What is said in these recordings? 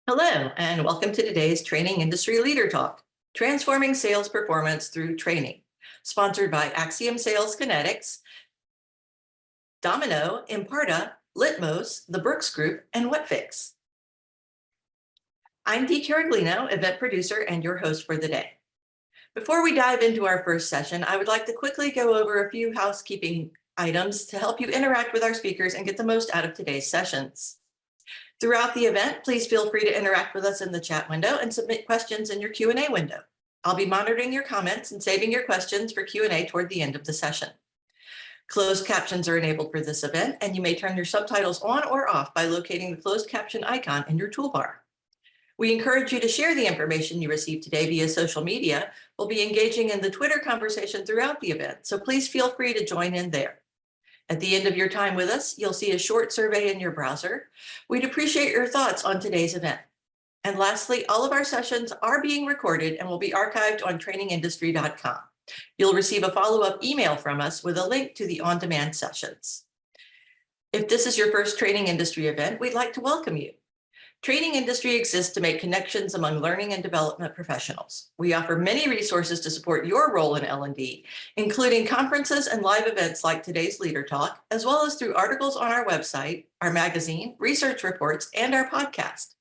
Hello, and welcome to today's Training Industry Leader Talk, Transforming Sales Performance Through Training, sponsored by Axiom Sales Kinetics, Domino, Imparta, Litmos, the Brooks Group, and WhatFix. I'm Dee Caraglino, event producer and your host for the day. Before we dive into our first session, I would like to quickly go over a few housekeeping items to help you interact with our speakers and get the most out of today's sessions. Throughout the event, please feel free to interact with us in the chat window and submit questions in your Q&A window. I'll be monitoring your comments and saving your questions for Q&A toward the end of the session. Closed captions are enabled for this event, and you may turn your subtitles on or off by locating the closed caption icon in your toolbar. We encourage you to share the information you received today via social media. We'll be engaging in the Twitter conversation throughout the event, so please feel free to join in there. At the end of your time with us, you'll see a short survey in your browser. We'd appreciate your thoughts on today's event. And lastly, all of our sessions are being recorded and will be archived on trainingindustry.com. You'll receive a follow-up email from us with a link to the on-demand sessions. If this is your first Training Industry event, we'd like to welcome you. Training Industry exists to make connections among learning and development professionals. We offer many resources to support your role in L&D, including conferences and live events like today's Leader Talk, as well as through articles on our website, our magazine, research reports, and our podcast.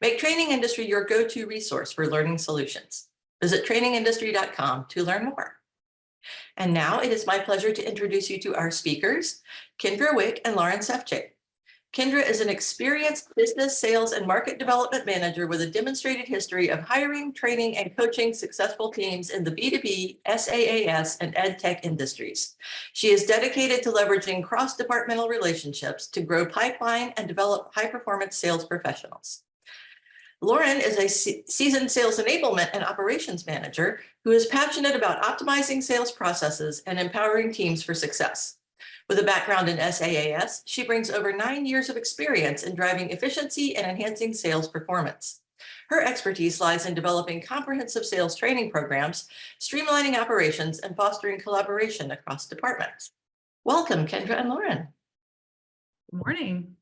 Make Training Industry your go-to resource for learning solutions. Visit trainingindustry.com to learn more. And now it is my pleasure to introduce you to our speakers, Kendrah Wick and Lauryn Sefcik. Kendrah is an experienced business, sales, and market development manager with a demonstrated history of hiring, training, and coaching successful teams in the B2B, SaaS, and EdTech industries. She is dedicated to leveraging cross-departmental relationships to grow pipeline and develop high-performance sales professionals. Lauryn is a seasoned sales enablement and operations manager who is passionate about optimizing sales processes and empowering teams for success. With a background in SaaS, she brings over 9 years of experience in driving efficiency and enhancing sales performance. Her expertise lies in developing comprehensive sales training programs, streamlining operations, and fostering collaboration across departments. Welcome, Kendrah and Lauryn. Good morning.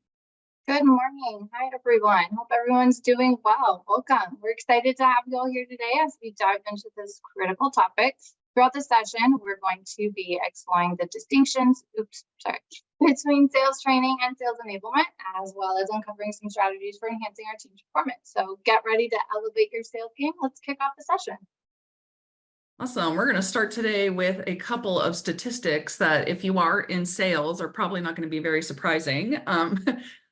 Good morning. Hi, everyone. Hope everyone's doing well. Welcome. We're excited to have you all here today as we dive into this critical topic. Throughout the session, we're going to be exploring the distinctions between sales training and sales enablement, as well as uncovering some strategies for enhancing our team's performance. So get ready to elevate your sales game. Let's kick off the session. Awesome. We're going to start today with a couple of statistics that, if you are in sales, are probably not going to be very surprising.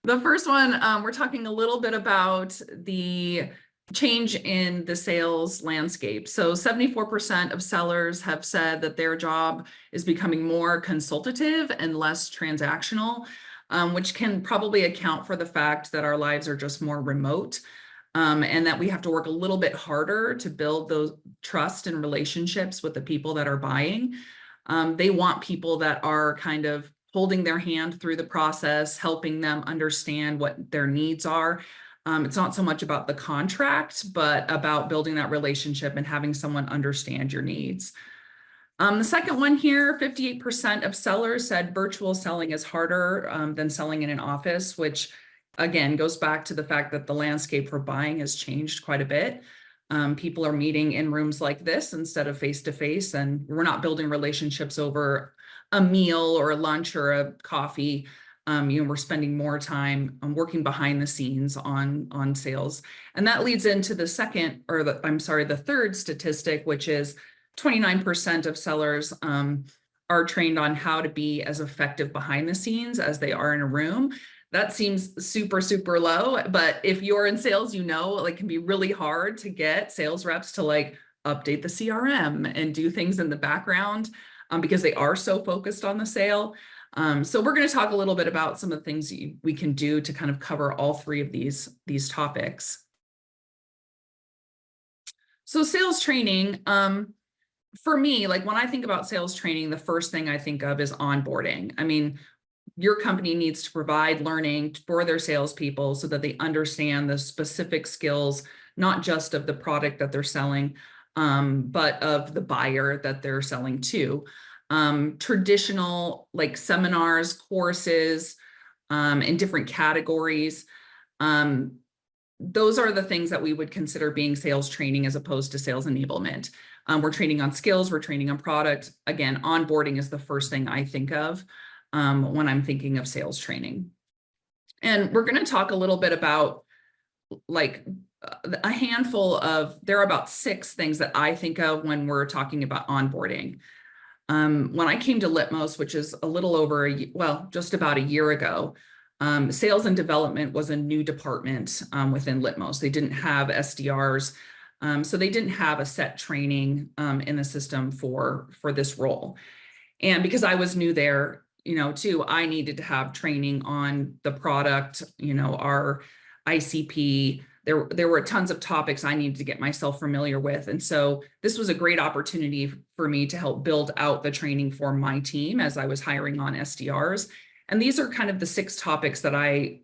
The first one, we're talking a little bit about the change in the sales landscape. So 74% of sellers have said that their job is becoming more consultative and less transactional, which can probably account for the fact that our lives are just more remote, and that we have to work a little bit harder to build those trust and relationships with the people that are buying. They want people that are kind of holding their hand through the process, helping them understand what their needs are. It's not so much about the contract, but about building that relationship and having someone understand your needs. The second one here, 58% of sellers said virtual selling is harder than selling in an office, which again goes back to the fact that the landscape for buying has changed quite a bit. People are meeting in rooms like this instead of face-to-face, and we're not building relationships over a meal or a lunch or a coffee. We're spending more time working behind the scenes on sales. And that leads into the third statistic, which is 29% of sellers are trained on how to be as effective behind the scenes as they are in a room. That seems super, super low, but if you're in sales, it can be really hard to get sales reps to update the CRM and do things in the background because they are so focused on the sale. So we're going to talk a little bit about some of the things we can do to kind of cover all three of these topics. So sales training, for me, when I think about sales training, the first thing I think of is onboarding. I mean, your company needs to provide learning for their salespeople so that they understand the specific skills, not just of the product that they're selling, but of the buyer that they're selling to. Traditional seminars, courses, in different categories. those are the things that we would consider being sales training as opposed to sales enablement. We're training on skills, we're training on product. Again, onboarding is the first thing I think of when I'm thinking of sales training. And we're going to talk a little bit about like a handful of, there are about 6 things that I think of when we're talking about onboarding. When I came to Litmos, which is a little over, just about a year ago, sales and development was a new department within Litmos. They didn't have SDRs, so they didn't have a set training in the system for this role. And because I was new there, too, I needed to have training on the product, our ICP. There were tons of topics I needed to get myself familiar with. And so this was a great opportunity for me to help build out the training for my team as I was hiring on SDRs. And these are kind of the 6 topics that I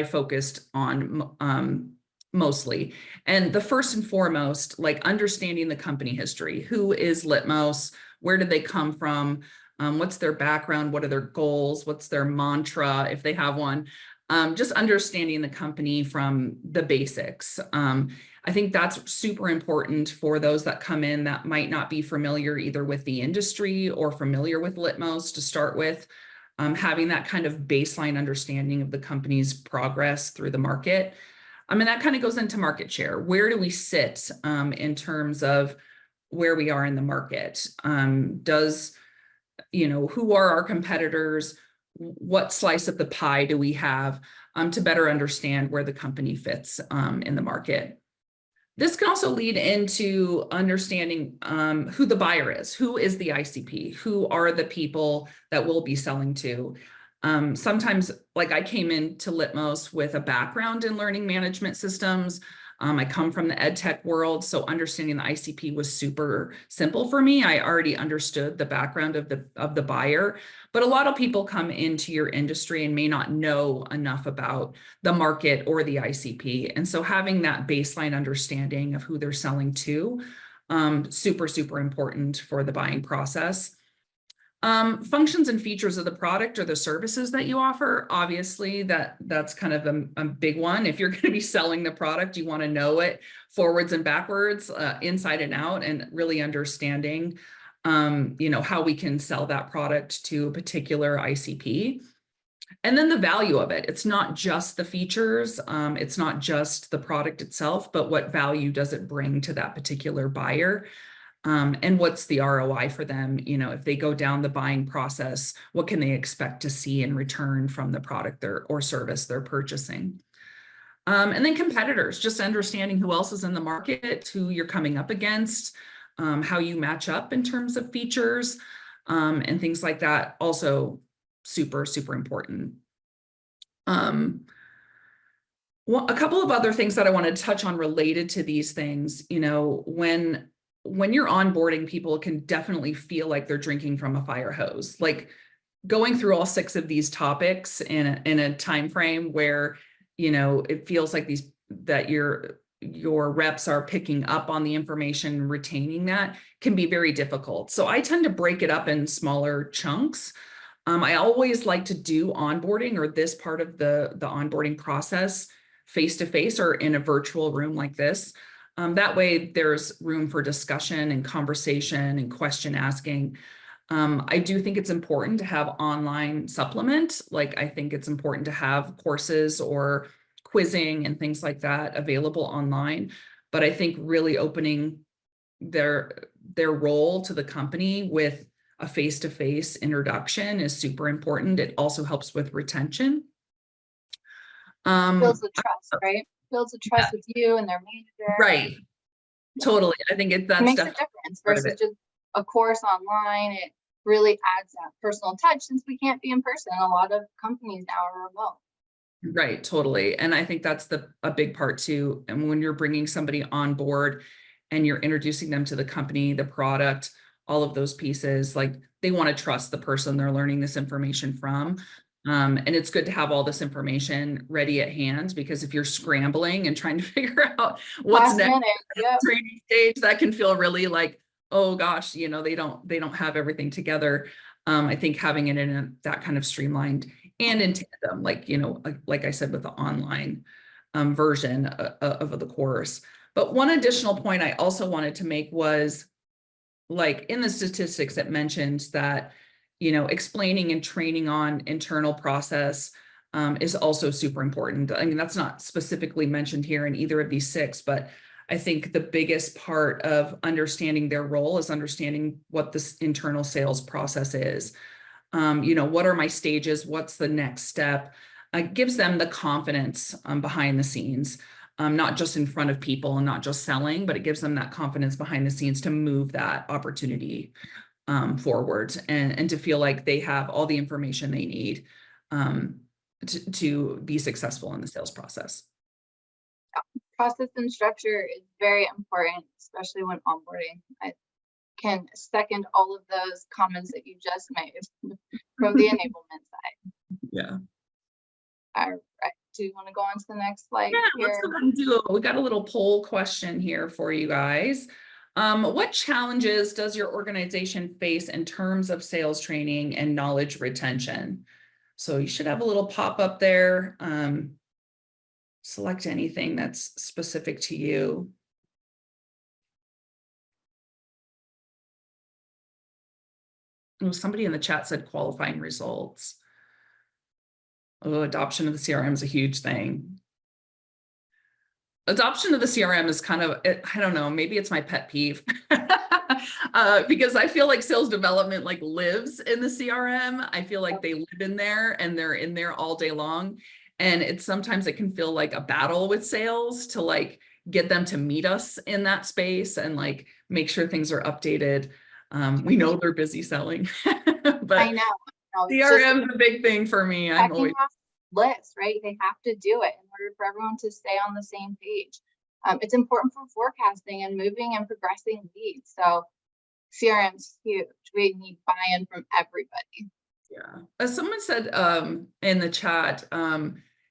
focused on mostly. And the first and foremost, like understanding the company history. Who is Litmos? Where did they come from? What's their background? What are their goals? What's their mantra, if they have one? Just understanding the company from the basics. I think that's super important for those that come in that might not be familiar either with the industry or familiar with Litmos to start with. Having that kind of baseline understanding of the company's progress through the market. And that kind of goes into market share. Where do we sit in terms of where we are in the market? Who are our competitors? What slice of the pie do we have to better understand where the company fits in the market? This can also lead into understanding who the buyer is. Who is the ICP? Who are the people that we'll be selling to? Sometimes, like I came into Litmos with a background in learning management systems. I come from the ed tech world, so understanding the ICP was super simple for me. I already understood the background of the buyer, but a lot of people come into your industry and may not know enough about the market or the ICP. And so having that baseline understanding of who they're selling to, super, super important for the buying process. Functions and features of the product or the services that you offer. Obviously, that's kind of a big one. If you're going to be selling the product, you want to know it forwards and backwards, inside and out, and really understanding, how we can sell that product to a particular ICP. And then the value of it. It's not just the features. It's not just the product itself, but what value does it bring to that particular buyer? And what's the ROI for them? If they go down the buying process, what can they expect to see in return from the product or service they're purchasing? And then competitors, just understanding who else is in the market, who you're coming up against, how you match up in terms of features, and things like that. Also super, super important. Well, a couple of other things that I want to touch on related to these things, when you're onboarding, people can definitely feel like they're drinking from a fire hose. Like going through all 6 of these topics in a time frame where it feels like that your reps are picking up on the information, retaining that can be very difficult. So I tend to break it up in smaller chunks. I always like to do onboarding or this part of the onboarding process face-to-face or in a virtual room like this. That way there's room for discussion and conversation and question asking. I do think it's important to have online supplement. Like I think it's important to have courses or quizzing and things like that available online. But I think really opening their role to the company with a face-to-face introduction is super important. It also helps with retention. Builds the trust, right? Builds the trust with you and their manager. Right. Totally. I think It makes a difference versus just a course online. It really adds that personal touch since we can't be in person. A lot of companies now are remote. Right. Totally. And I think that's a big part too. And when you're bringing somebody on board and you're introducing them to the company, the product, all of those pieces, like they want to trust the person they're learning this information from. And it's good to have all this information ready at hand, because if you're scrambling and trying to figure out what's next training stage, that can feel really like, oh gosh, they don't have everything together. I think having it in that kind of streamlined and in tandem, like I said, with the online version of the course. But one additional point I also wanted to make was, like, in the statistics, it mentioned that, explaining and training on internal process is also super important. I mean, that's not specifically mentioned here in either of these 6, but I think the biggest part of understanding their role is understanding what this internal sales process is. What are my stages? What's the next step? It gives them the confidence behind the scenes, not just in front of people and not just selling, but it gives them that confidence behind the scenes to move that opportunity forward and to feel like they have all the information they need to be successful in the sales process. Process and structure is very important, especially when onboarding. I can second all of those comments that you just made from the enablement side. Yeah. All right. Do you want to go on to the next slide? Yeah, let's go ahead and do it. We got a little poll question here for you guys. What challenges does your organization face in terms of sales training and knowledge retention? So you should have a little pop up there. Select anything that's specific to you. Oh, somebody in the chat said qualifying results. Oh, adoption of the CRM is a huge thing. Adoption of the CRM is kind of, I don't know, maybe it's my pet peeve. Because I feel like sales development like lives in the CRM. I feel like they live in there and they're in there all day long. And sometimes it can feel like a battle with sales to like get them to meet us in that space and like make sure things are updated. We know they're busy selling, but I know. CRM is a big thing for me. I'm always list, right? They have to do it in order for everyone to stay on the same page. It's important for forecasting and moving and progressing leads. So CRM's huge. We need buy-in from everybody. Yeah. As someone said in the chat,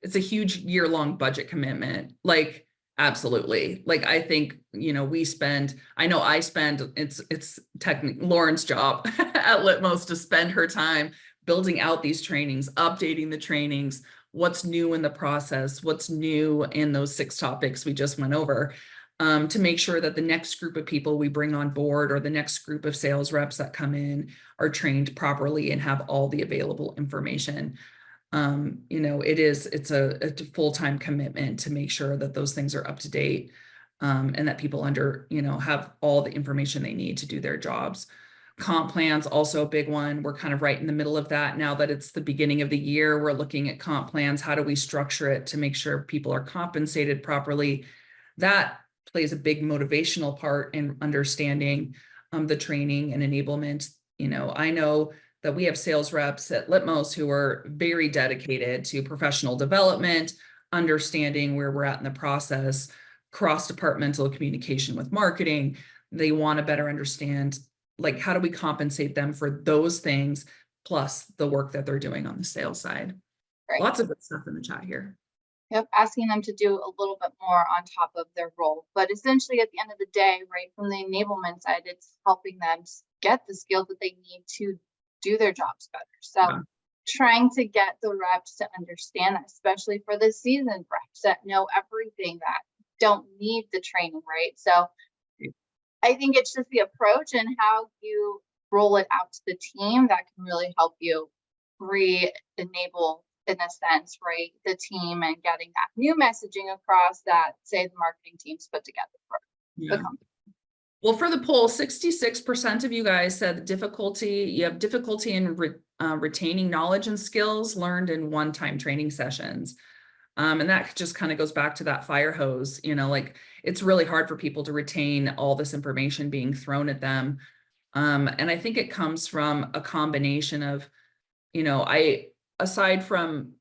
it's a huge year-long budget commitment. Like, absolutely. Like, I think, we spend, it's technically Lauren's job at Litmos to spend her time building out these trainings, updating the trainings, what's new in the process, what's new in those 6 topics we just went over, to make sure that the next group of people we bring on board or the next group of sales reps that come in are trained properly and have all the available information. It's a full-time commitment to make sure that those things are up to date, and that people have all the information they need to do their jobs. Comp plans, also a big one. We're kind of right in the middle of that now that it's the beginning of the year. We're looking at comp plans. How do we structure it to make sure people are compensated properly? That plays a big motivational part in understanding the training and enablement. I know that we have sales reps at Litmos who are very dedicated to professional development, understanding where we're at in the process, cross-departmental communication with marketing. They want to better understand, like, how do we compensate them for those things, plus the work that they're doing on the sales side. Right. Lots of good stuff in the chat here. Yep, asking them to do a little bit more on top of their role. But essentially, at the end of the day, right, from the enablement side, it's helping them get the skills that they need to do their jobs better. So trying to get the reps to understand that, especially for the seasoned reps that know everything, that don't need the training, right? So I think it's just the approach and how you roll it out to the team that can really help you re-enable, in a sense, right, the team and getting that new messaging across that, say, the marketing teams put together for the company. Well, for the poll, 66% of you guys said you have difficulty in retaining knowledge and skills learned in one-time training sessions. And that just kind of goes back to that fire hose, like, it's really hard for people to retain all this information being thrown at them. And I think it comes from a combination of, aside from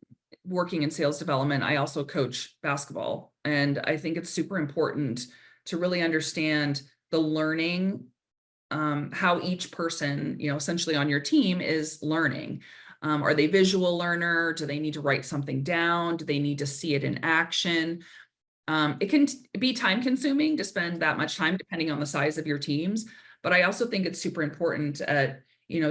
working in sales development, I also coach basketball. And I think it's super important to really understand the learning, how each person, essentially on your team is learning. Are they visual learner? Do they need to write something down? Do they need to see it in action? It can be time consuming to spend that much time depending on the size of your teams. But I also think it's super important at,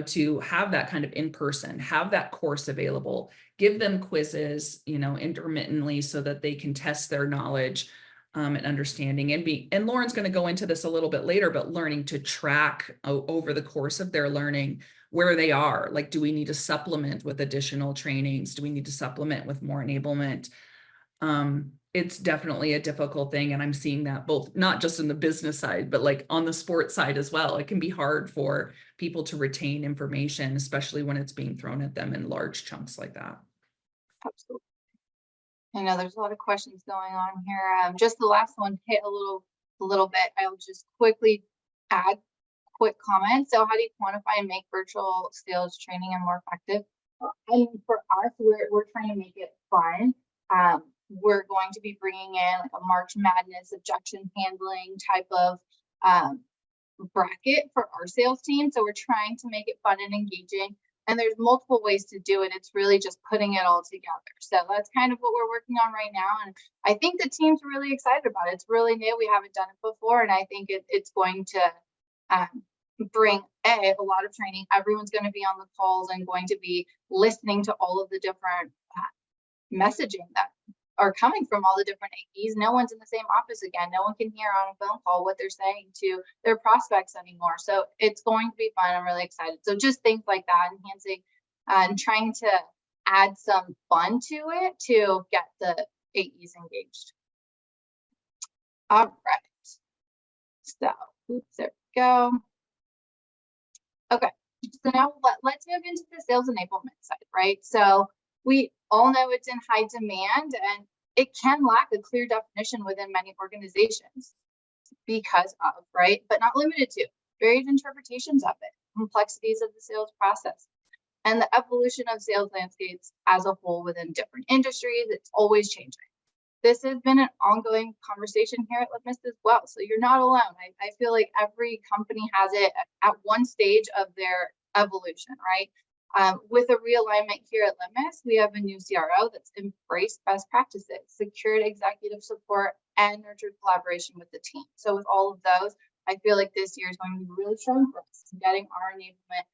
to have that kind of in-person, have that course available, give them quizzes, intermittently so that they can test their knowledge and understanding, and Lauren's going to go into this a little bit later, but learning to track over the course of their learning where they are. Like, do we need to supplement with additional trainings? Do we need to supplement with more enablement? It's definitely a difficult thing. And I'm seeing that both, not just in the business side, but like on the sports side as well. It can be hard for people to retain information, especially when it's being thrown at them in large chunks like that. Absolutely. I know there's a lot of questions going on here. Just the last one hit a little bit. I'll just quickly add quick comments. So how do you quantify and make virtual sales training and more effective? And for us, we're trying to make it fun. We're going to be bringing in like a March Madness objection handling type of bracket for our sales team. So we're trying to make it fun and engaging. And there's multiple ways to do it. It's really just putting it all together. So that's kind of what we're working on right now. And I think the team's really excited about it. It's really new. We haven't done it before. And I think it's going to bring a lot of training. Everyone's going to be on the calls and going to be listening to all of the different messaging that are coming from all the different AEs. No one's in the same office again. No one can hear on a phone call what they're saying to their prospects anymore. So it's going to be fun. I'm really excited. So just things like that, enhancing and trying to add some fun to it to get the AEs engaged. All right. So, there we go. Okay. So now let's move into the sales enablement side, right? So we all know it's in high demand and it can lack a clear definition within many organizations because of, right? But not limited to, varied interpretations of it, complexities of the sales process, and the evolution of sales landscapes as a whole within different industries. It's always changing. This has been an ongoing conversation here at Litmos as well. So you're not alone. I feel like every company has it at one stage of their evolution, right? With a realignment here at Litmos, we have a new CRO that's embraced best practices, secured executive support, and nurtured collaboration with the team. So with all of those, I feel like this year is going to be really strong for us, getting our enablement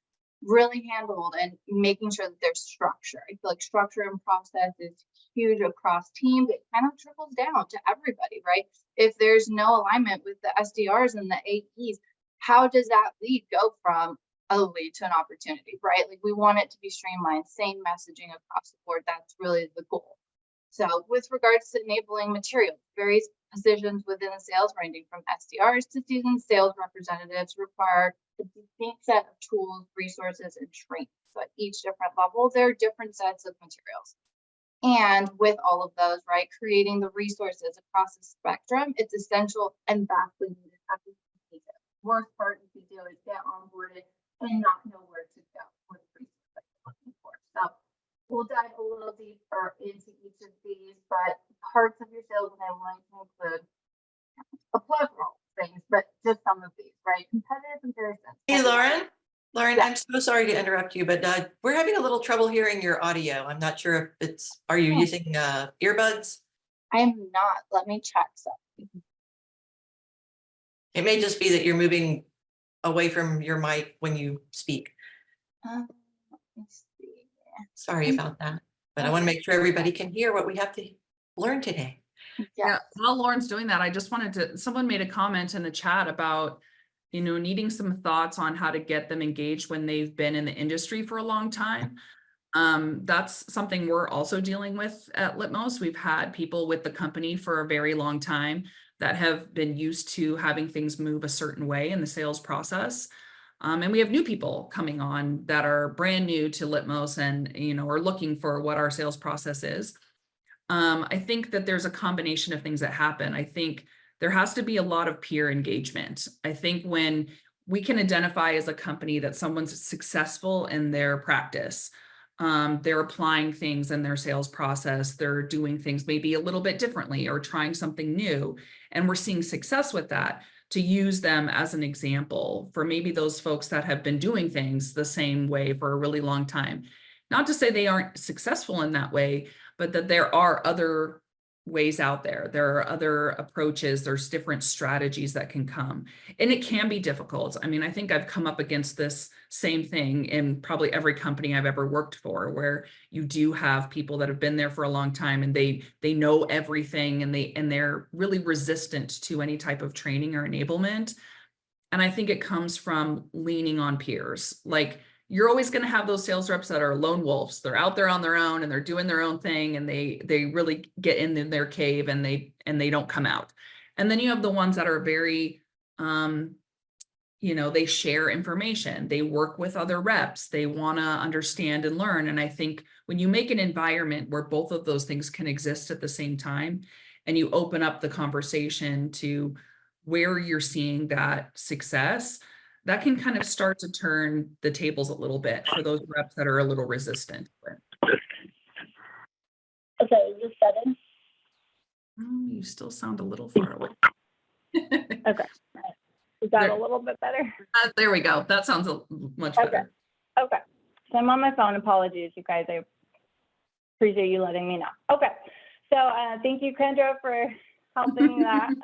really handled and making sure that there's structure. I feel like structure and process is huge across teams. It kind of trickles down to everybody, right? If there's no alignment with the SDRs and the AEs, how does that lead go from a lead to an opportunity, right? Like we want it to be streamlined, same messaging across the board. That's really the goal. So with regards to enabling materials, various positions within the sales ranging from SDRs to seasoned sales representatives require a distinct set of tools, resources, and training. So at each different level, there are different sets of materials. And with all of those, right, creating the resources across the spectrum, it's essential and vastly needed. Worst part you can do is get onboarded and not know where to go with the resources that you're looking for. So we'll dive a little deeper into each of these, but parts of your sales enablement can include a plethora of things, but just some of these, right? Competitive comparisons. Hey, Lauren, Yeah. I'm so sorry to interrupt you, but we're having a little trouble hearing your audio. I'm not sure if are you using earbuds? I am not. Let me check something. It may just be that you're moving away from your mic when you speak. Let me see. Sorry about that, but I want to make sure everybody can hear what we have to learn today. Yeah, while Lauren's doing that, I just wanted to, someone made a comment in the chat about, needing some thoughts on how to get them engaged when they've been in the industry for a long time. That's something we're also dealing with at Litmos. We've had people with the company for a very long time that have been used to having things move a certain way in the sales process. And we have new people coming on that are brand new to Litmos and, are looking for what our sales process is. I think that there's a combination of things that happen. I think there has to be a lot of peer engagement. I think when we can identify as a company that someone's successful in their practice, they're applying things in their sales process, they're doing things maybe a little bit differently or trying something new, and we're seeing success with that, to use them as an example for maybe those folks that have been doing things the same way for a really long time. Not to say they aren't successful in that way, but that there are other ways out there. There are other approaches. There's different strategies that can come. And it can be difficult. I mean, I think I've come up against this same thing in probably every company I've ever worked for, where you do have people that have been there for a long time and they know everything, and they're really resistant to any type of training or enablement. And I think it comes from leaning on peers. Like, you're always going to have those sales reps that are lone wolves. They're out there on their own and they're doing their own thing, and they really get in their cave and they don't come out. And then you have the ones that are very, they share information. They work with other reps. They want to understand and learn. And I think when you make an environment where both of those things can exist at the same time, and you open up the conversation to where you're seeing that success, that can kind of start to turn the tables a little bit for those reps that are a little resistant. Okay, is this better? You still sound a little far away. Okay. Is that a little bit better? There we go. That sounds much better. Okay. So I'm on my phone. Apologies, you guys. I appreciate you letting me know. Okay. So thank you, Kendrah, for helping that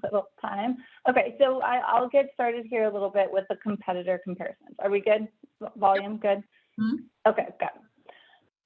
little time. Okay, so I'll get started here a little bit with the competitor comparisons. Are we good? Volume good? Mm-hmm. Okay, good.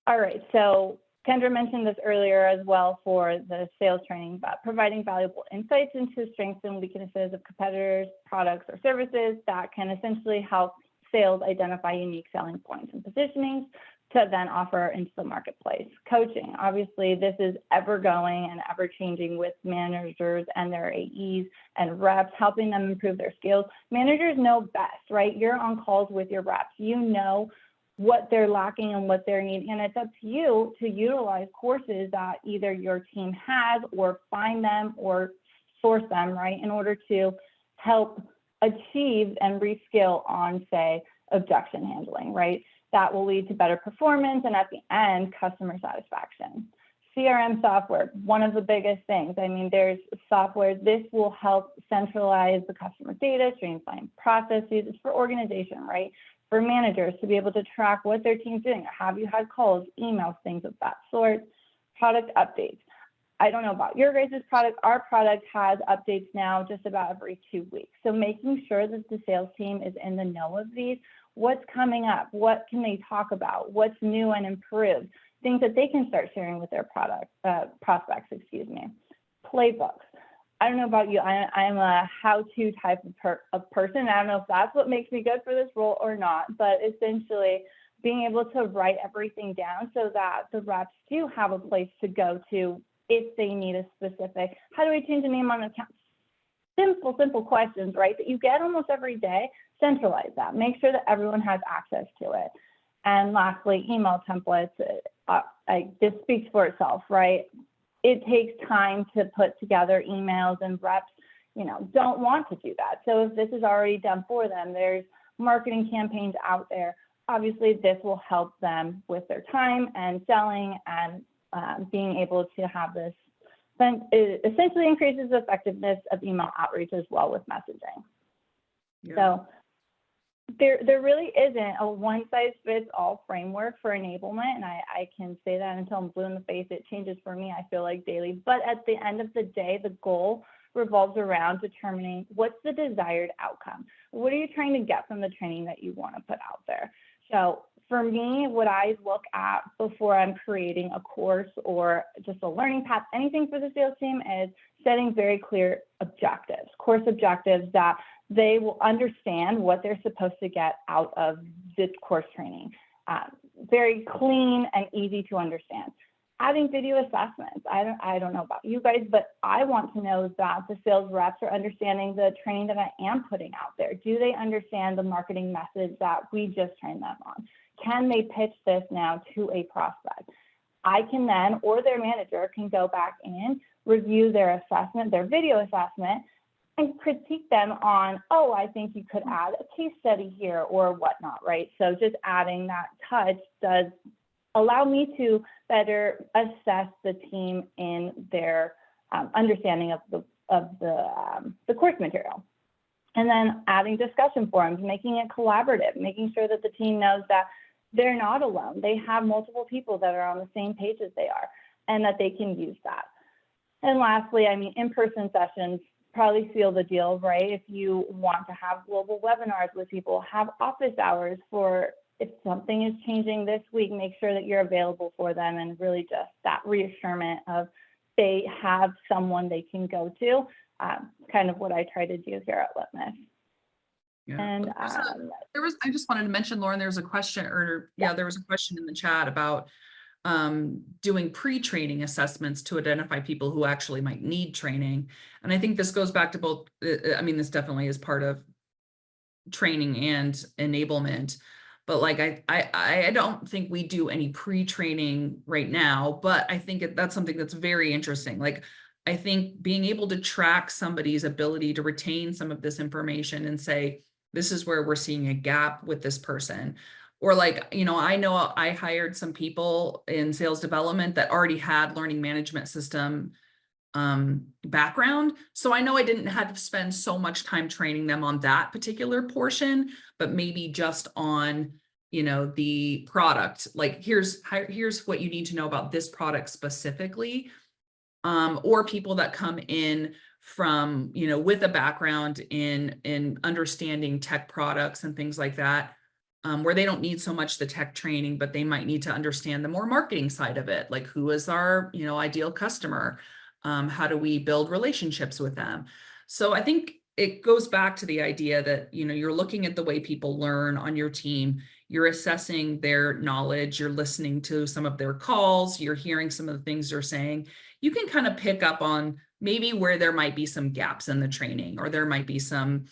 All right, so Kendrah mentioned this earlier as well for the sales training, but providing valuable insights into strengths and weaknesses of competitors, products, or services that can essentially help sales identify unique selling points and positionings to then offer into the marketplace. Coaching, obviously, this is ever going and ever changing with managers and their AEs and reps, helping them improve their skills. Managers know best, right? You're on calls with your reps. You know what they're lacking and what they're needing, and it's up to you to utilize courses that either your team has, or find them or source them, right, in order to help achieve and reskill on, say, objection handling, right? That will lead to better performance and, at the end, customer satisfaction. CRM software, one of the biggest things. I mean, there's software. This will help centralize the customer data, streamline processes. It's for organization, right? For managers to be able to track what their team's doing. Have you had calls, emails, things of that sort? Product updates. I don't know about your guys' product. Our product has updates now just about every 2 weeks. So making sure that the sales team is in the know of these. What's coming up? What can they talk about? What's new and improved? Things that they can start sharing with their prospects, Playbooks. I don't know about you. I'm a how-to type of person. I don't know if that's what makes me good for this role or not, but essentially being able to write everything down so that the reps do have a place to go to if they need a specific, how do I change the name on an account? Simple questions, right, that you get almost every day. Centralize that. Make sure that everyone has access to it. And lastly, email templates. This speaks for itself, right? It takes time to put together emails, and reps, don't want to do that. So if this is already done for them, there's marketing campaigns out there. Obviously, this will help them with their time and selling and being able to have this. It essentially increases the effectiveness of email outreach as well with messaging. Yeah. So there really isn't a one-size-fits-all framework for enablement, and I can say that until I'm blue in the face. It changes for me, I feel like, daily. But at the end of the day, the goal revolves around determining what's the desired outcome. What are you trying to get from the training that you want to put out there? So for me, what I look at before I'm creating a course or just a learning path, anything for the sales team, is setting very clear objectives, course objectives that they will understand what they're supposed to get out of this course training. Very clean and easy to understand. Adding video assessments. I don't know about you guys, but I want to know that the sales reps are understanding the training that I am putting out there. Do they understand the marketing message that we just trained them on? Can they pitch this now to a prospect? I can then, or their manager can go back in, review their assessment, their video assessment, and critique them on, oh, I think you could add a case study here or whatnot, right? So just adding that touch does allow me to better assess the team in their understanding of the course material. And then adding discussion forums, making it collaborative, making sure that the team knows that they're not alone. They have multiple people that are on the same page as they are. and that they can use that. And lastly, I mean, in-person sessions probably seal the deal, right? If you want to have global webinars with people, have office hours for if something is changing this week, make sure that you're available for them, and really just that reassurance of they have someone they can go to, kind of what I try to do here at Litmos. Yeah. And I just wanted to mention, Lauren, there was a question, there was a question in the chat about doing pre-training assessments to identify people who actually might need training. And I think this goes back to both, I mean, this definitely is part of training and enablement, but like, I don't think we do any pre-training right now, but I think that's something that's very interesting. Like, I think being able to track somebody's ability to retain some of this information and say, this is where we're seeing a gap with this person. Or like, you know I hired some people in sales development that already had learning management system background. So I know I didn't have to spend so much time training them on that particular portion, but maybe just on, you know, the product, like here's what you need to know about this product specifically. Or people that come in from, you know, with a background in understanding tech products and things like that, where they don't need so much the tech training, but they might need to understand the more marketing side of it. Like, who is our, you know, ideal customer? How do we build relationships with them? So I think it goes back to the idea that, you know, you're looking at the way people learn on your team, you're assessing their knowledge, you're listening to some of their calls, you're hearing some of the things they're saying. You can kind of pick up on maybe where there might be some gaps in the training, or there might be some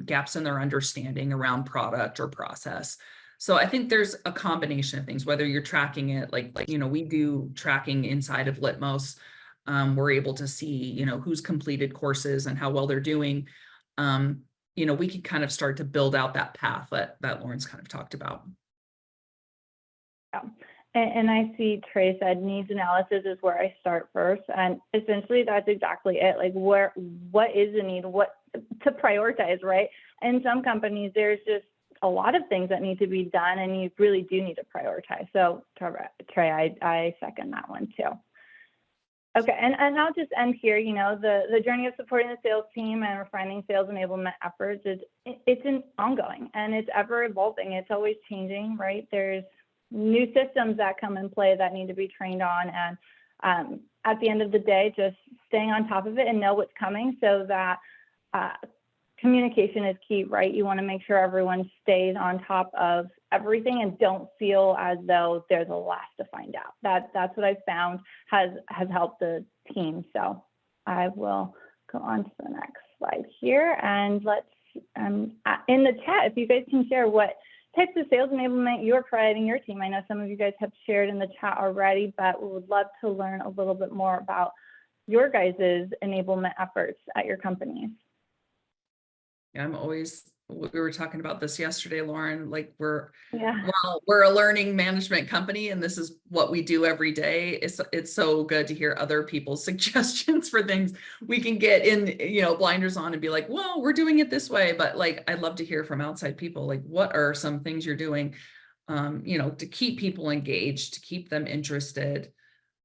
gaps in their understanding around product or process. So I think there's a combination of things, whether you're tracking it, like, you know, we do tracking inside of Litmos. We're able to see, you know, who's completed courses and how well they're doing. You know, we could kind of start to build out that path that Lauren's kind of talked about. Yeah. And I see Trey said needs analysis is where I start first. And essentially that's exactly it. Like, what is the need, what to prioritize, right? In some companies, there's just a lot of things that need to be done, and you really do need to prioritize. So Trey, I second that one too. Okay, and I'll just end here. You know, the journey of supporting the sales team and refining sales enablement efforts it's an ongoing, and it's ever evolving. It's always changing, right? There's new systems that come in play that need to be trained on, and at the end of the day, just staying on top of it and know what's coming, so that communication is key, right? You want to make sure everyone stays on top of everything and don't feel as though they're the last to find out. That's what I've found has helped the team. So I will go on to the next slide here, and let's in the chat, if you guys can share what types of sales enablement you're providing your team. I know some of you guys have shared in the chat already, but we would love to learn a little bit more about your guys' enablement efforts at your companies. Yeah, we were talking about this yesterday, Lauren, like we're a learning management company, and this is what we do every day. It's so good to hear other people's suggestions for things. We can get in, you know, blinders on and be like, well, we're doing it this way. But like, I'd love to hear from outside people, like, what are some things you're doing, you know, to keep people engaged, to keep them interested.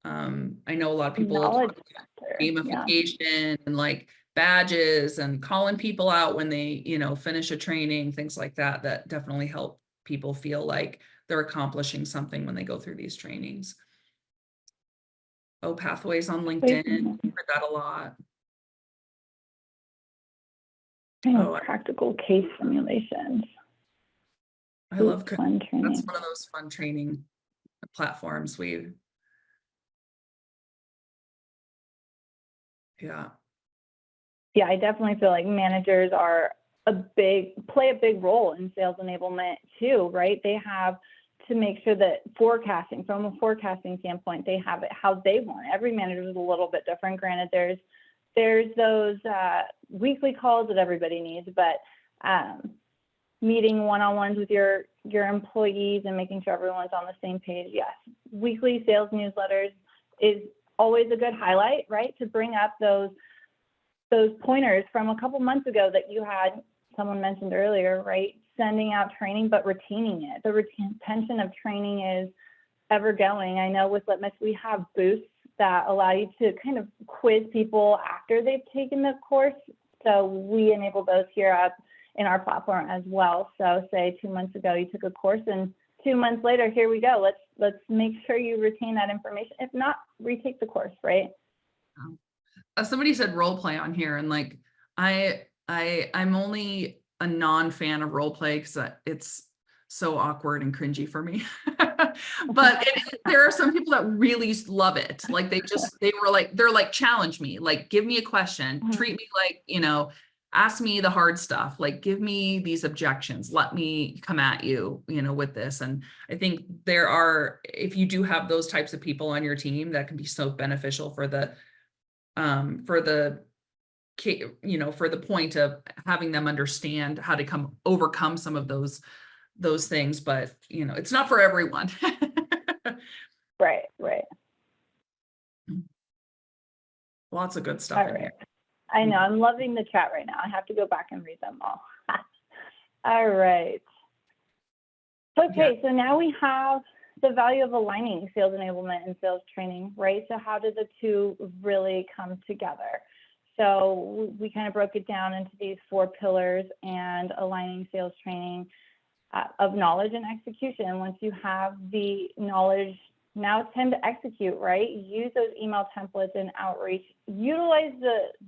I know a lot of people talk about gamification and like badges and calling people out when they, you know, finish a training, things like that, that definitely help people feel like they're accomplishing something when they go through these trainings. Oh, pathways on LinkedIn, I've heard that a lot. Practical case simulations. I love fun training. That's one of those fun training platforms Yeah, I definitely feel like managers are play a big role in sales enablement too, right? They have to make sure that from a forecasting standpoint, they have it how they want it. Every manager is a little bit different. Granted, there's those weekly calls that everybody needs, but meeting one-on-ones with your employees and making sure everyone's on the same page. Yes, weekly sales newsletters is always a good highlight, right? To bring up those pointers from a couple months ago that you had, someone mentioned earlier, right? Sending out training, but retaining it. The retention of training is ever going. I know with Litmos, we have booths that allow you to kind of quiz people after they've taken the course. So we enable those here in our platform as well. So say 2 months ago, you took a course, and 2 months later, here we go. Let's make sure you retain that information. If not, retake the course, right? Somebody said role play on here, and like I'm only a non-fan of role play because it's so awkward and cringy for me. But there are some people that really love it. Like they're like, challenge me, like give me a question, treat me like, ask me the hard stuff, like give me these objections, let me come at you, with this. And I think if you do have those types of people on your team, that can be so beneficial for the point of having them understand how to overcome some of those things. But it's not for everyone. Right. Lots of good stuff All in right. here. I know, I'm loving the chat right now. I have to go back and read them all. All right. Okay, so now we have the value of aligning sales enablement and sales training, right? So how do the two really come together? So we kind of broke it down into these 4 pillars, and aligning sales training of knowledge and execution. Once you have the knowledge, now it's time to execute, right? Use those email templates and outreach. Utilize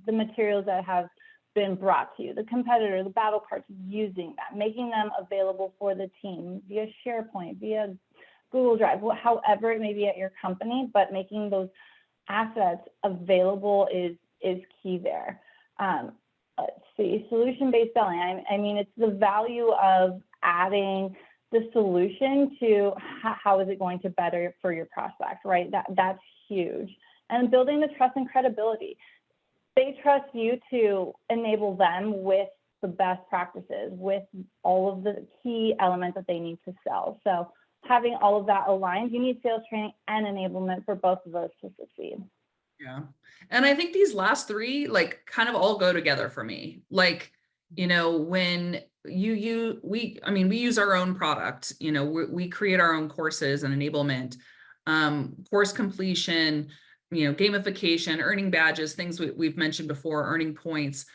the materials that have been brought to you, the competitor, the battle cards, using them, making them available for the team via SharePoint, via Google Drive, however it may be at your company, but making those assets available is key there. Let's see, solution-based selling. I mean, it's the value of adding the solution to how is it going to better for your prospect, right? That's huge. And building the trust and credibility. They trust you to enable them with the best practices, with all of the key elements that they need to sell. So having all of that aligned, you need sales training and enablement for both of those to succeed. Yeah. And I think these last 3 like kind of all go together for me. Like, when we use our own product, we create our own courses and enablement, course completion, gamification, earning badges, things we've mentioned before, earning points.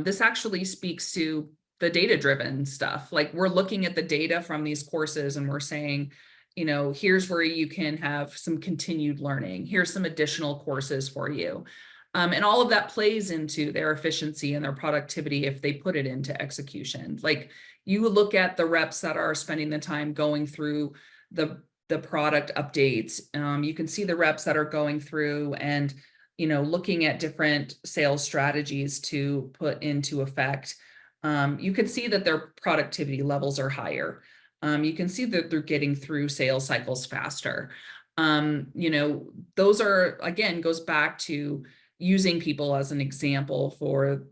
This actually speaks to the data-driven stuff. Like we're looking at the data from these courses and we're saying, here's where you can have some continued learning. Here's some additional courses for you. And all of that plays into their efficiency and their productivity if they put it into execution. Like you look at the reps that are spending the time going through the product updates. You can see the reps that are going through and, looking at different sales strategies to put into effect. You can see that their productivity levels are higher. You can see that they're getting through sales cycles faster. Those are, again, goes back to using people as an example for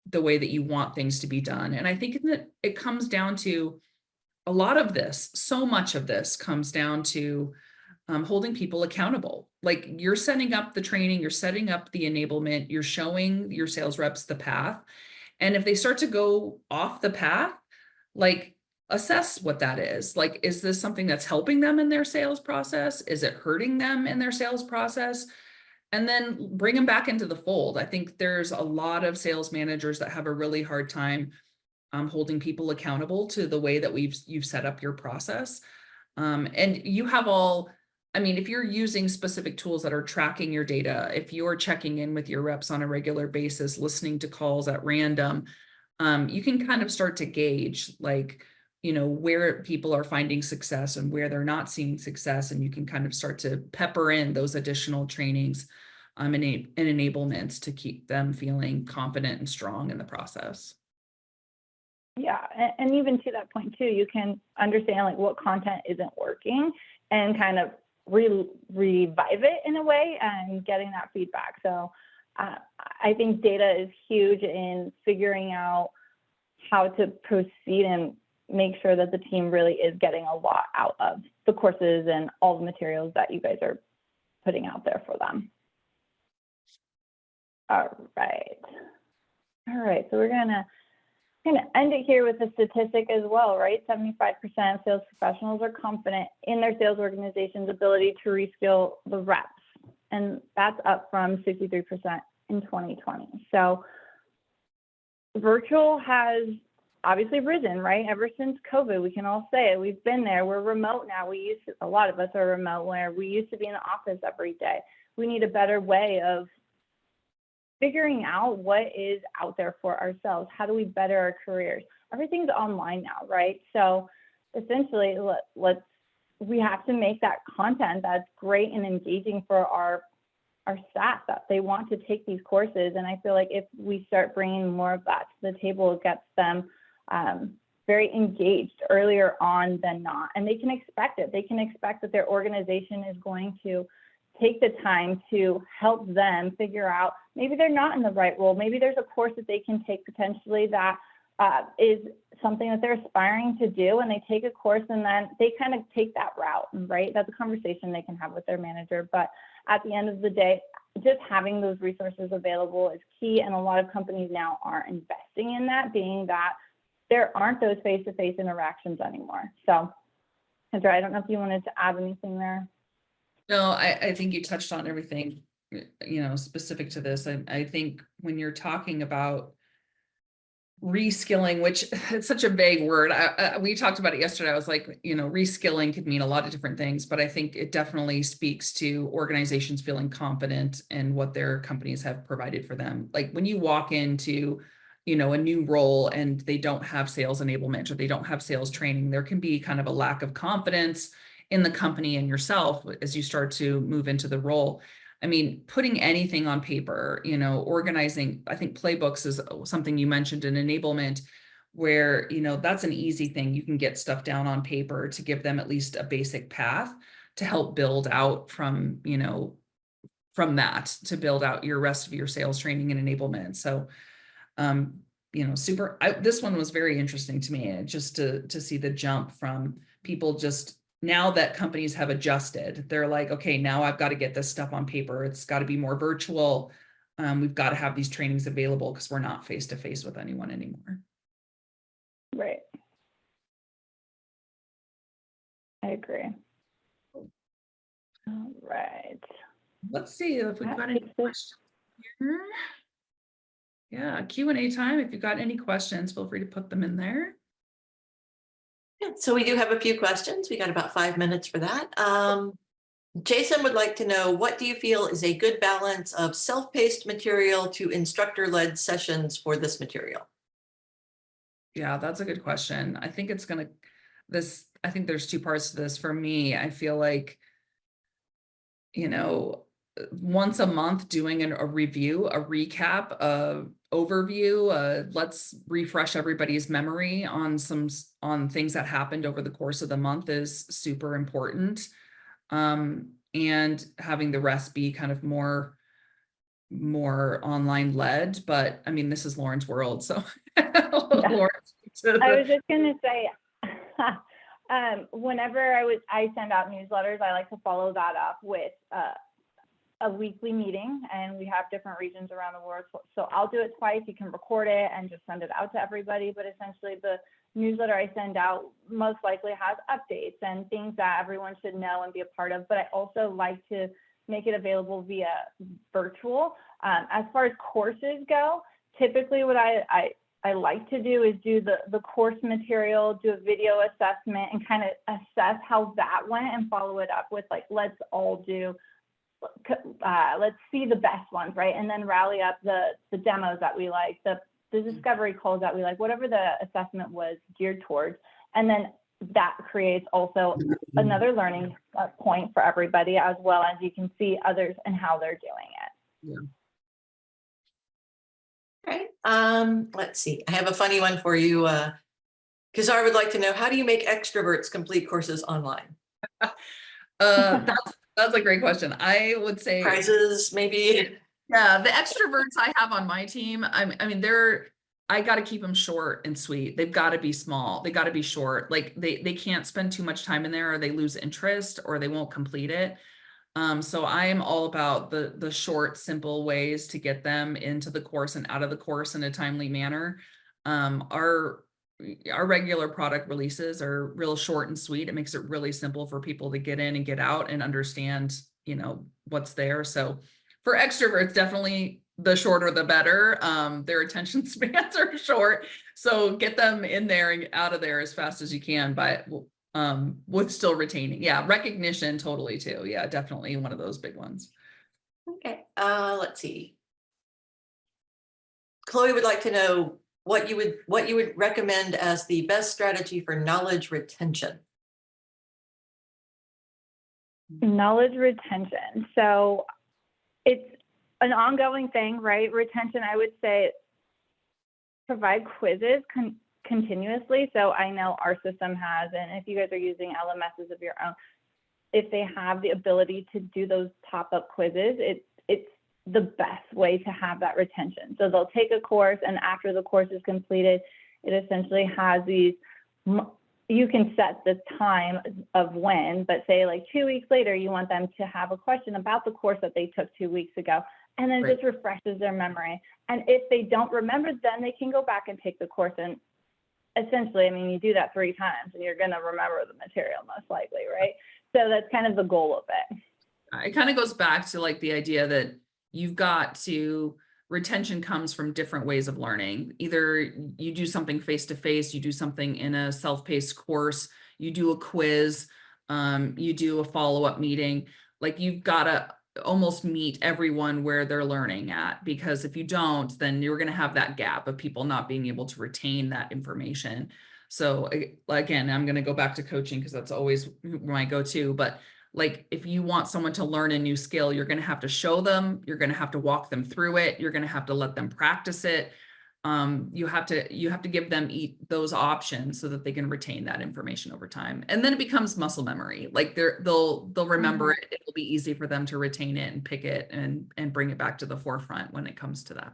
the way that you want things to be done. And I think that it comes down to a lot of this, so much of this comes down to holding people accountable. Like you're setting up the training, you're setting up the enablement, you're showing your sales reps the path. And if they start to go off the path, like assess what that is. Like, is this something that's helping them in their sales process? Is it hurting them in their sales process? And then bring them back into the fold. I think there's a lot of sales managers that have a really hard time holding people accountable to the way that you've set up your process. And you have if you're using specific tools that are tracking your data, if you're checking in with your reps on a regular basis, listening to calls at random, you can kind of start to gauge where people are finding success and where they're not seeing success. And you can kind of start to pepper in those additional trainings and enablements to keep them feeling confident and strong in the process. Yeah, and even to that point too, you can understand what content isn't working and kind of revive it in a way and getting that feedback. So I think data is huge in figuring out how to proceed and make sure that the team really is getting a lot out of the courses and all the materials that you guys are putting out there for them. All right, so we're gonna Going to end it here with a statistic as well, right? 75% of sales professionals are confident in their sales organization's ability to reskill the reps. And that's up from 63% in 2020. So virtual has obviously risen, right? Ever since COVID, we can all say it. We've been there. We're remote now. A lot of us are remote, where we used to be in the office every day. We need a better way of figuring out what is out there for ourselves. How do we better our careers? Everything's online now, right? So essentially, we have to make that content that's great and engaging for our staff, that they want to take these courses. And I feel like if we start bringing more of that to the table, it gets them very engaged earlier on than not. And they can expect it. They can expect that their organization is going to take the time to help them figure out, maybe they're not in the right role. Maybe there's a course that they can take potentially that is something that they're aspiring to do, and they take a course and then they kind of take that route, right? That's a conversation they can have with their manager. But at the end of the day, just having those resources available is key. And a lot of companies now aren't investing in that, being that there aren't those face-to-face interactions anymore. So, Kendrah, I don't know if you wanted to add anything there. No, I think you touched on everything, specific to this. I think when you're talking about reskilling, which it's such a vague word. We talked about it yesterday. I was like, reskilling could mean a lot of different things, but I think it definitely speaks to organizations feeling confident in what their companies have provided for them. Like when you walk into, a new role and they don't have sales enablement or they don't have sales training, there can be kind of a lack of confidence in the company and yourself as you start to move into the role. I mean, putting anything on paper, organizing, I think playbooks is something you mentioned in enablement, where, that's an easy thing. You can get stuff down on paper to give them at least a basic path to help build out from that, to build out your rest of your sales training and enablement. So, this one was very interesting to me, just to see the jump from people just, now that companies have adjusted, they're like, okay, now I've got to get this stuff on paper. It's got to be more virtual. We've got to have these trainings available because we're not face-to-face with anyone anymore. Right. I agree. All right. Let's see if we've got any questions here. Yeah, Q&A time. If you've got any questions, feel free to put them in there. So we do have a few questions. We got about 5 minutes for that. Jason would like to know, what do you feel is a good balance of self-paced material to instructor-led sessions for this material? Yeah, that's a good question. I think I think there's two parts to this. For me, I feel like, once a month doing a review, a recap, overview, let's refresh everybody's memory on things that happened over the course of the month is super important. And having the rest be kind of more online led, but I mean, this is Lauryn's world. So Lauryn, I was just going to say, whenever I send out newsletters, I like to follow that up with a weekly meeting, and we have different regions around the world. So I'll do it twice. You can record it and just send it out to everybody. But essentially, the newsletter I send out most likely has updates and things that everyone should know and be a part of. But I also like to make it available via virtual. As far as courses go, typically what I like to do is do the course material, do a video assessment, and kind of assess how that went and follow it up with let's see the best ones, right? And then rally up the demos that we like, the discovery calls that we like, whatever the assessment was geared towards. And then that creates also another learning point for everybody, as well as you can see others and how they're doing it. Yeah. Okay. Let's see. I have a funny one for you. Kazar would like to know, how do you make extroverts complete courses online? That's a great question. I would say Prizes, maybe. Yeah, the extroverts I have on my team, I mean, I got to keep them short and sweet. They've got to be small. They got to be short. Like they can't spend too much time in there, or they lose interest, or they won't complete it. So I am all about the short, simple ways to get them into the course and out of the course in a timely manner. Our regular product releases are real short and sweet. It makes it really simple for people to get in and get out and understand, what's there. So for extroverts, definitely the shorter the better. Their attention spans are short, so get them in there and out of there as fast as you can, but with still retaining. Yeah, recognition totally too. Yeah, definitely one of those big ones. Okay, let's see. Chloe would like to know what you would recommend as the best strategy for knowledge retention. Knowledge retention. So it's an ongoing thing, right? Retention, I would say, provide quizzes continuously. So I know our system has, and if you guys are using LMSs of your own, if they have the ability to do those pop-up quizzes, it's the best way to have that retention. So they'll take a course, and after the course is completed, it essentially has these, you can set the time of when, but say like 2 weeks later, you want them to have a question about the course that they took 2 weeks ago. And then it just refreshes their memory. And if they don't remember, then they can go back and take the course. And essentially, I mean, you do that 3 times and you're going to remember the material most likely, right? So that's kind of the goal of it. It kind of goes back to like the idea that you've got to, retention comes from different ways of learning. Either you do something face-to-face, you do something in a self-paced course, you do a quiz, you do a follow-up meeting. Like you've got to almost meet everyone where they're learning at, because if you don't, then you're going to have that gap of people not being able to retain that information. So again, I'm going to go back to coaching because that's always my go-to, but like if you want someone to learn a new skill, you're going to have to show them, you're going to have to walk them through it, you're going to have to let them practice it. You have to give them those options so that they can retain that information over time. And then it becomes muscle memory. Like they'll remember it. It'll be easy for them to retain it and pick it and bring it back to the forefront when it comes to that.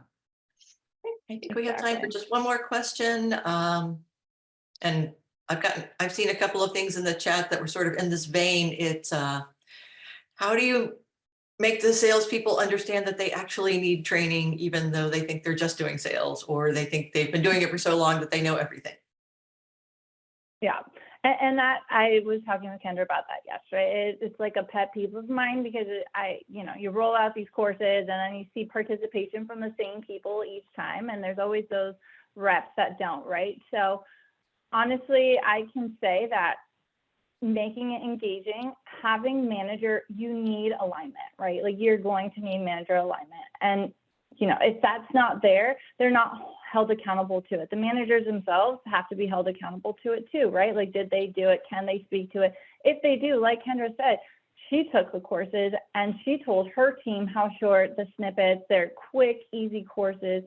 I think we have time for just one more question. And I've seen a couple of things in the chat that were sort of in this vein. It's how do you make the salespeople understand that they actually need training, even though they think they're just doing sales, or they think they've been doing it for so long that they know everything? Yeah. And that, I was talking with Kendrah about that yesterday. It's like a pet peeve of mine, because you roll out these courses and then you see participation from the same people each time. And there's always those reps that don't, right? So honestly, I can say that making it engaging, having manager, you need alignment, right? Like you're going to need manager alignment. And, if that's not there, they're not held accountable to it. The managers themselves have to be held accountable to it too, right? Like, did they do it? Can they speak to it? If they do, like Kendrah said, she took the courses and she told her team how short the snippets, they're quick, easy courses.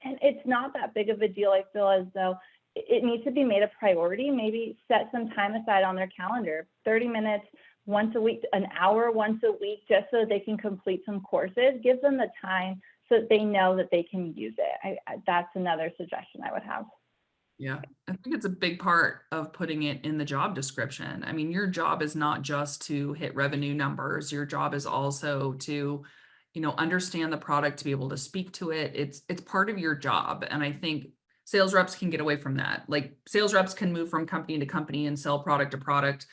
And it's not that big of a deal. I feel as though it needs to be made a priority. Maybe set some time aside on their calendar, 30 minutes once a week, an hour once a week, just so they can complete some courses. Give them the time so that they know that they can use it. That's another suggestion I would have. Yeah, I think it's a big part of putting it in the job description. I mean, your job is not just to hit revenue numbers. Your job is also to, understand the product, to be able to speak to it. It's part of your job. And I think sales reps can get away from that. Like sales reps can move from company to company and sell product to product.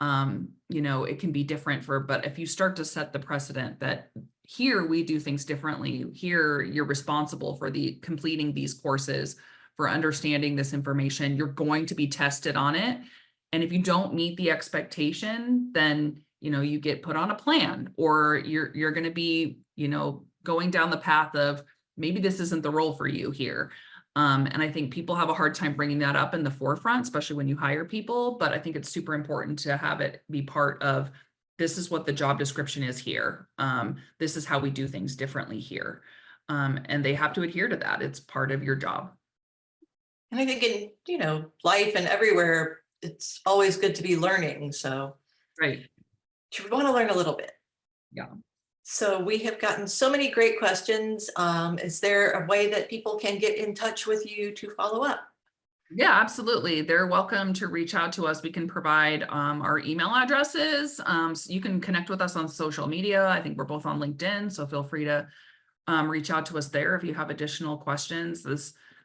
It can be different but if you start to set the precedent that here we do things differently, here you're responsible for completing these courses, for understanding this information, you're going to be tested on it. And if you don't meet the expectation, then, you get put on a plan, or you're going to be, going down the path of maybe this isn't the role for you here. And I think people have a hard time bringing that up in the forefront, especially when you hire people. But I think it's super important to have it be part of, this is what the job description is here. This is how we do things differently here. And they have to adhere to that. It's part of your job. And I think in, life and everywhere, it's always good to be learning. So right. You want to learn a little bit. Yeah. So we have gotten so many great questions. Is there a way that people can get in touch with you to follow up? Yeah, absolutely. They're welcome to reach out to us. We can provide our email addresses. So you can connect with us on social media. I think we're both on LinkedIn, so feel free to reach out to us there if you have additional questions.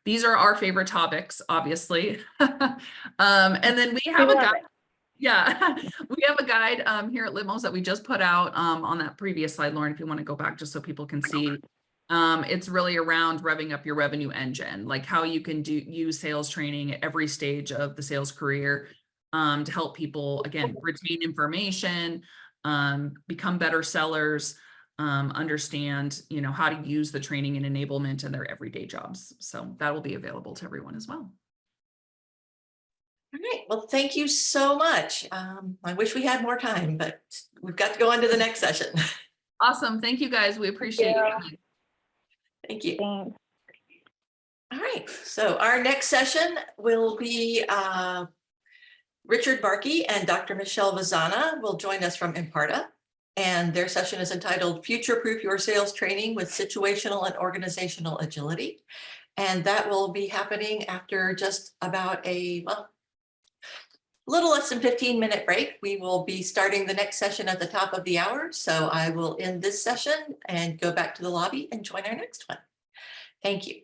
These are our favorite topics, obviously. And then we have a love guide. it. Yeah, we have a guide here at Litmos that we just put out on that previous slide, Lauren, if you want to go back just so people can see. It's really around revving up your revenue engine, like how you can use sales training at every stage of the sales career to help people, again, retain information, become better sellers, understand, how to use the training and enablement in their everyday jobs. So that will be available to everyone as well. All right, well, thank you so much. I wish we had more time, but we've got to go on to the next session. Awesome. Thank you guys. We appreciate you. your time. Thank you. Thanks. All right, so our next session will be Richard Barkey and Dr. Michelle Vazana will join us from Imparta. And their session is entitled Future-Proof Your Sales Training with Situational and Organizational Agility. And that will be happening after just about a little less than 15-minute break. We will be starting the next session at the top of the hour. So I will end this session and go back to the lobby and join our next one. Thank you.